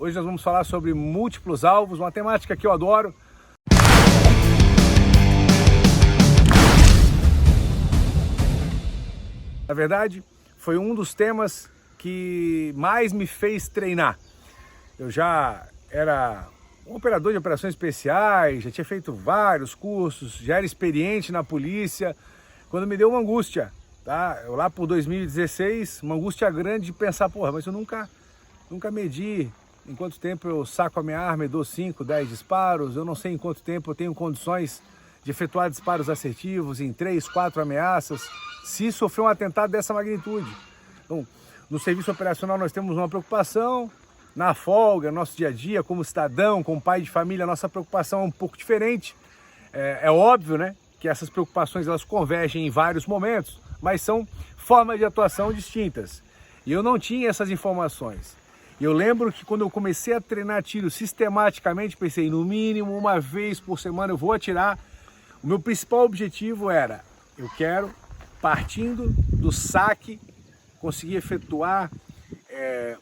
Hoje nós vamos falar sobre múltiplos alvos, uma temática que eu adoro. Na verdade, foi um dos temas que mais me fez treinar. Eu já era um operador de operações especiais, já tinha feito vários cursos, já era experiente na polícia, quando me deu uma angústia, tá? Eu lá por 2016, uma angústia grande de pensar, porra, mas eu nunca medi em quanto tempo eu saco a minha arma e dou 5, 10 disparos, eu não sei em quanto tempo eu tenho condições de efetuar disparos assertivos em 3, 4 ameaças, se sofrer um atentado dessa magnitude. Então, no serviço operacional nós temos uma preocupação, na folga, nosso dia a dia, como cidadão, como pai de família, a nossa preocupação é um pouco diferente. É óbvio, né, que essas preocupações elas convergem em vários momentos, mas são formas de atuação distintas. E eu não tinha essas informações. E eu lembro que quando eu comecei a treinar tiro sistematicamente, pensei, no mínimo uma vez por semana eu vou atirar. O meu principal objetivo era, eu quero, partindo do saque, conseguir efetuar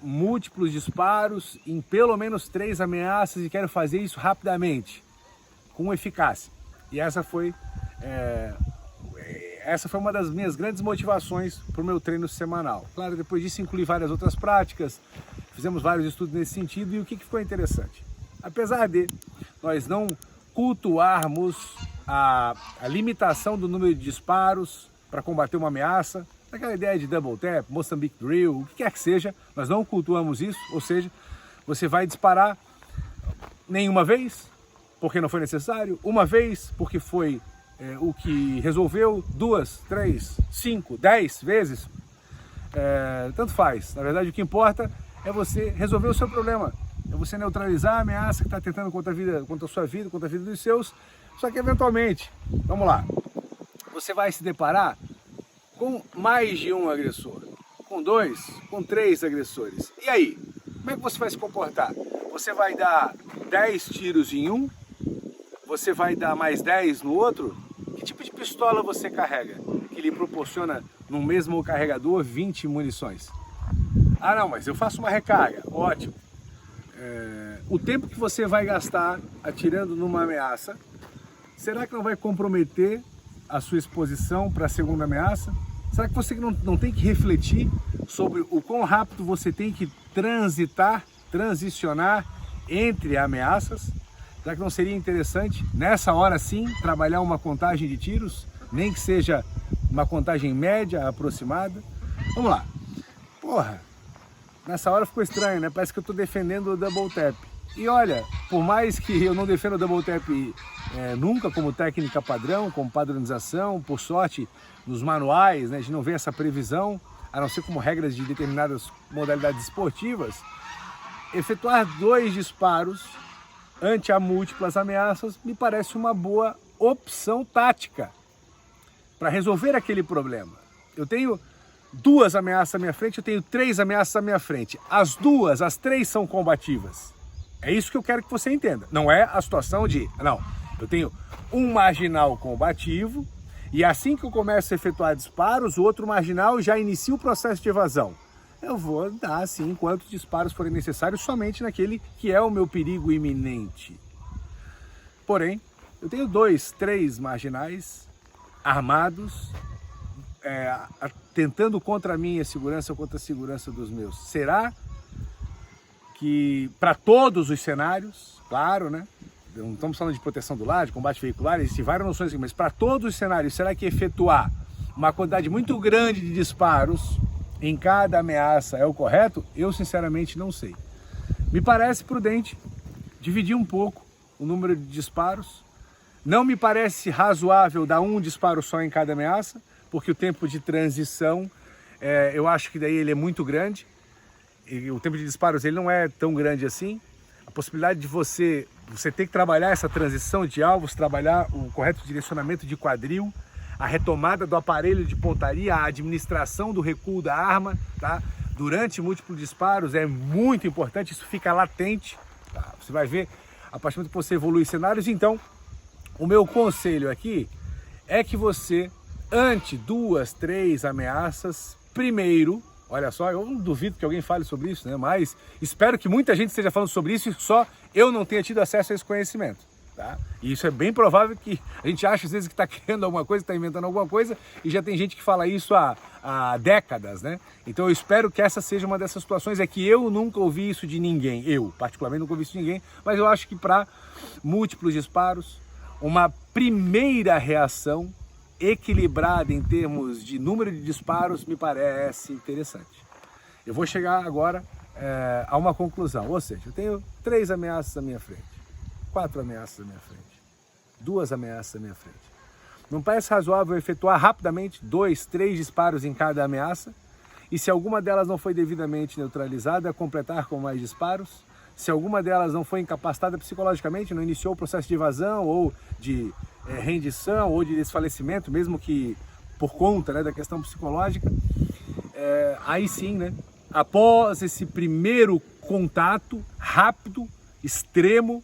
múltiplos disparos em pelo menos 3 ameaças e quero fazer isso rapidamente, com eficácia. E essa foi uma das minhas grandes motivações para o meu treino semanal. Claro, depois disso incluí várias outras práticas, fizemos vários estudos nesse sentido e o que ficou interessante? Apesar de nós não cultuarmos a limitação do número de disparos para combater uma ameaça, aquela ideia de double tap, Mozambique drill, o que quer que seja, nós não cultuamos isso, ou seja, você vai disparar nenhuma vez, porque não foi necessário, uma vez, porque foi o que resolveu, 2, 3, 5, 10 vezes, tanto faz. Na verdade, o que importa é você resolver o seu problema, é você neutralizar a ameaça que está tentando contra a sua vida, contra a vida dos seus, só que eventualmente, vamos lá, você vai se deparar com mais de um agressor, com 2, com 3 agressores. E aí, como é que você vai se comportar? Você vai dar 10 tiros em um? Você vai dar mais 10 no outro? Que tipo de pistola você carrega? Que lhe proporciona no mesmo carregador 20 munições? Ah não, mas eu faço uma recarga. Ótimo. O tempo que você vai gastar atirando numa ameaça, será que não vai comprometer a sua exposição para a segunda ameaça? Será que você não tem que refletir sobre o quão rápido você tem que transicionar entre ameaças? Será que não seria interessante, nessa hora sim, trabalhar uma contagem de tiros, nem que seja uma contagem média, aproximada? Vamos lá. Porra, nessa hora ficou estranho, né? Parece que eu estou defendendo o double tap. E olha, por mais que eu não defenda o double tap nunca como técnica padrão, como padronização, por sorte, nos manuais, né, a gente não vê essa previsão, a não ser como regras de determinadas modalidades esportivas, efetuar 2 disparos ante a múltiplas ameaças me parece uma boa opção tática para resolver aquele problema. Eu tenho 2 ameaças à minha frente, eu tenho 3 ameaças à minha frente. As 3 são combativas. É isso que eu quero que você entenda. Não é a situação de, não, eu tenho um marginal combativo e assim que eu começo a efetuar disparos, o outro marginal já inicia o processo de evasão. Eu vou dar, sim, quantos disparos forem necessários somente naquele que é o meu perigo iminente. Porém, eu tenho 2, 3 marginais armados, tentando contra a minha segurança ou contra a segurança dos meus. Será que para todos os cenários, claro, né? Não estamos falando de proteção do lar, de combate veicular, existem várias noções aqui, mas para todos os cenários, será que efetuar uma quantidade muito grande de disparos em cada ameaça é o correto? Eu sinceramente não sei. Me parece prudente dividir um pouco o número de disparos. Não me parece razoável dar um disparo só em cada ameaça, porque o tempo de transição, eu acho que daí ele é muito grande. E o tempo de disparos ele não é tão grande assim. A possibilidade de você ter que trabalhar essa transição de alvos, trabalhar o correto direcionamento de quadril, a retomada do aparelho de pontaria, a administração do recuo da arma, tá? Durante múltiplos disparos é muito importante, isso fica latente, tá? Você vai ver a partir do momento que você evolui cenários. Então, o meu conselho aqui é que você, ante 2, 3 ameaças, primeiro Olha só, eu não duvido que alguém fale sobre isso, né? Mas espero que muita gente esteja falando sobre isso e só eu não tenha tido acesso a esse conhecimento. Tá? E isso é bem provável que a gente acha às vezes que está criando alguma coisa, está inventando alguma coisa e já tem gente que fala isso há décadas, né? Então eu espero que essa seja uma dessas situações, é que eu nunca ouvi isso de ninguém, eu particularmente nunca ouvi isso de ninguém, mas eu acho que para múltiplos disparos, uma primeira reação equilibrada em termos de número de disparos me parece interessante. Eu vou chegar agora a uma conclusão, ou seja, eu tenho 3 ameaças à minha frente, 4 ameaças à minha frente, 2 ameaças à minha frente. Não parece razoável efetuar rapidamente 2, 3 disparos em cada ameaça? E se alguma delas não foi devidamente neutralizada, completar com mais disparos? Se alguma delas não foi incapacitada psicologicamente, não iniciou o processo de evasão ou de rendição ou de desfalecimento, mesmo que por conta, né, da questão psicológica, aí sim, né, após esse primeiro contato rápido, extremo,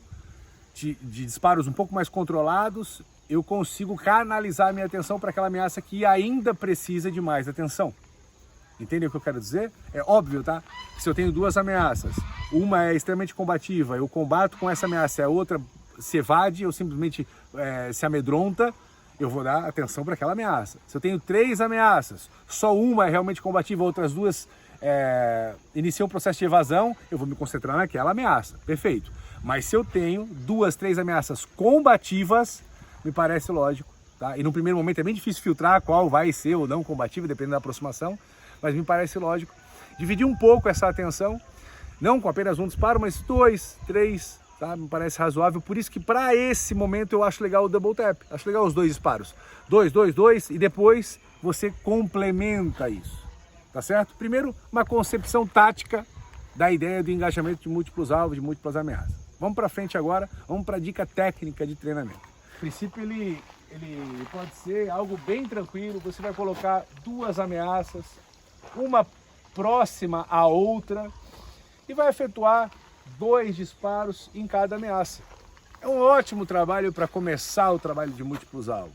de disparos um pouco mais controlados, eu consigo canalizar a minha atenção para aquela ameaça que ainda precisa de mais atenção. Entendem o que eu quero dizer? É óbvio, tá? Se eu tenho 2 ameaças, uma é extremamente combativa, eu combato com essa ameaça, a outra se evade ou simplesmente se amedronta, eu vou dar atenção para aquela ameaça. Se eu tenho 3 ameaças, só uma é realmente combativa, outras 2 iniciam um processo de evasão, eu vou me concentrar naquela ameaça. Perfeito. Mas se eu tenho 2, 3 ameaças combativas, me parece lógico, tá? E no primeiro momento é bem difícil filtrar qual vai ser ou não combativa, dependendo da aproximação, mas me parece lógico dividir um pouco essa atenção, não com apenas um disparo, mas 2, 3, tá? Me parece razoável. Por isso que para esse momento eu acho legal o double tap, acho legal os 2 disparos. 2, 2, 2 e depois você complementa isso, tá certo? Primeiro, uma concepção tática da ideia do engajamento de múltiplos alvos, de múltiplas ameaças. Vamos para frente agora, vamos para a dica técnica de treinamento. O princípio ele pode ser algo bem tranquilo, você vai colocar 2 ameaças, uma próxima à outra e vai efetuar 2 disparos em cada ameaça. É um ótimo trabalho para começar o trabalho de múltiplos alvos.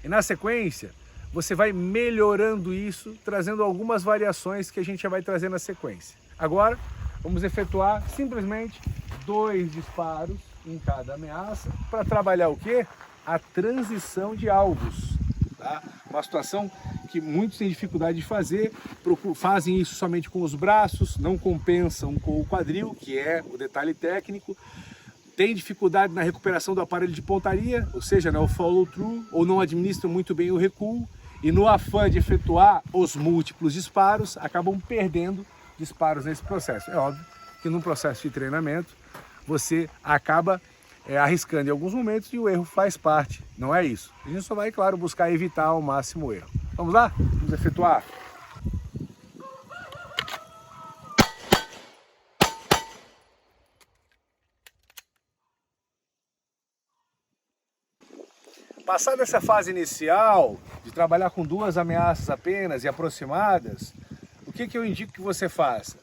E na sequência, você vai melhorando isso, trazendo algumas variações que a gente já vai trazer na sequência. Agora, vamos efetuar simplesmente 2 disparos em cada ameaça para trabalhar o quê? A transição de alvos. Tá? Uma situação que muitos têm dificuldade de fazer, fazem isso somente com os braços, não compensam com o quadril, que é o detalhe técnico, tem dificuldade na recuperação do aparelho de pontaria, ou seja, o follow-through, ou não administram muito bem o recuo, e no afã de efetuar os múltiplos disparos, acabam perdendo disparos nesse processo. É óbvio que no processo de treinamento, você acaba arriscando em alguns momentos e o erro faz parte, não é isso. A gente só vai, claro, buscar evitar ao máximo o erro. Vamos lá? Vamos efetuar. Passada essa fase inicial, de trabalhar com 2 ameaças apenas e aproximadas, o que eu indico que você faça?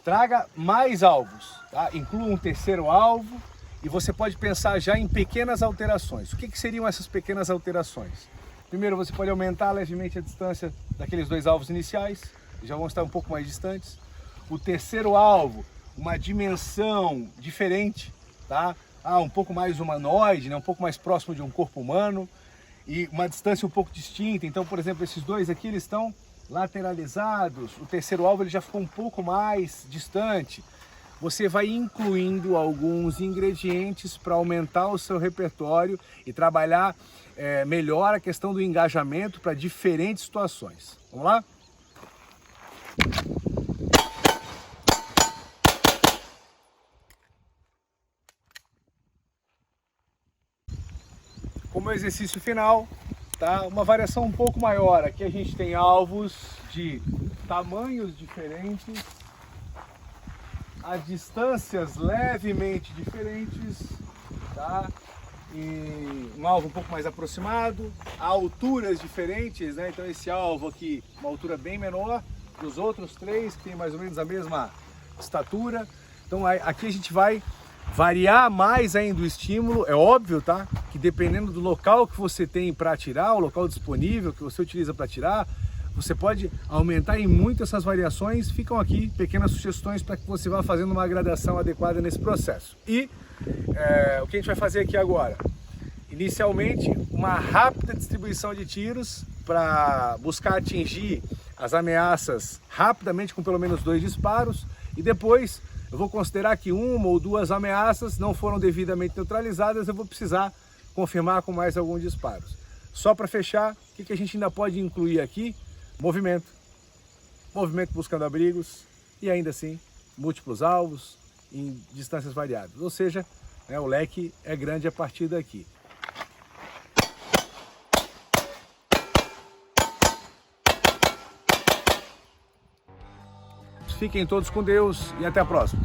Traga mais alvos, tá? Inclua um 3º alvo e você pode pensar já em pequenas alterações. O que seriam essas pequenas alterações? Primeiro, você pode aumentar levemente a distância daqueles 2 alvos iniciais, já vão estar um pouco mais distantes. O 3º alvo, uma dimensão diferente, tá? Um pouco mais humanoide, né? Um pouco mais próximo de um corpo humano e uma distância um pouco distinta. Então, por exemplo, esses 2 aqui, eles estão lateralizados, o 3º alvo ele já ficou um pouco mais distante. Você vai incluindo alguns ingredientes para aumentar o seu repertório e trabalhar melhor a questão do engajamento para diferentes situações. Vamos lá? Como exercício final, tá? Uma variação um pouco maior. Aqui a gente tem alvos de tamanhos diferentes, as distâncias levemente diferentes, tá? E um alvo um pouco mais aproximado, a alturas diferentes, né? Então esse alvo aqui, uma altura bem menor dos outros 3, que tem mais ou menos a mesma estatura. Então aqui a gente vai variar mais ainda o estímulo, é óbvio, tá? Que dependendo do local que você tem para atirar, o local disponível que você utiliza para atirar, você pode aumentar em muito essas variações. Ficam aqui pequenas sugestões para que você vá fazendo uma gradação adequada nesse processo. E o que a gente vai fazer aqui agora? Inicialmente, uma rápida distribuição de tiros para buscar atingir as ameaças rapidamente com pelo menos 2 disparos, e depois eu vou considerar que 1 ou 2 ameaças não foram devidamente neutralizadas, eu vou precisar confirmar com mais alguns disparos. Só para fechar, o que a gente ainda pode incluir aqui? Movimento buscando abrigos e ainda assim múltiplos alvos em distâncias variadas, ou seja, o leque é grande a partir daqui. Fiquem todos com Deus e até a próxima.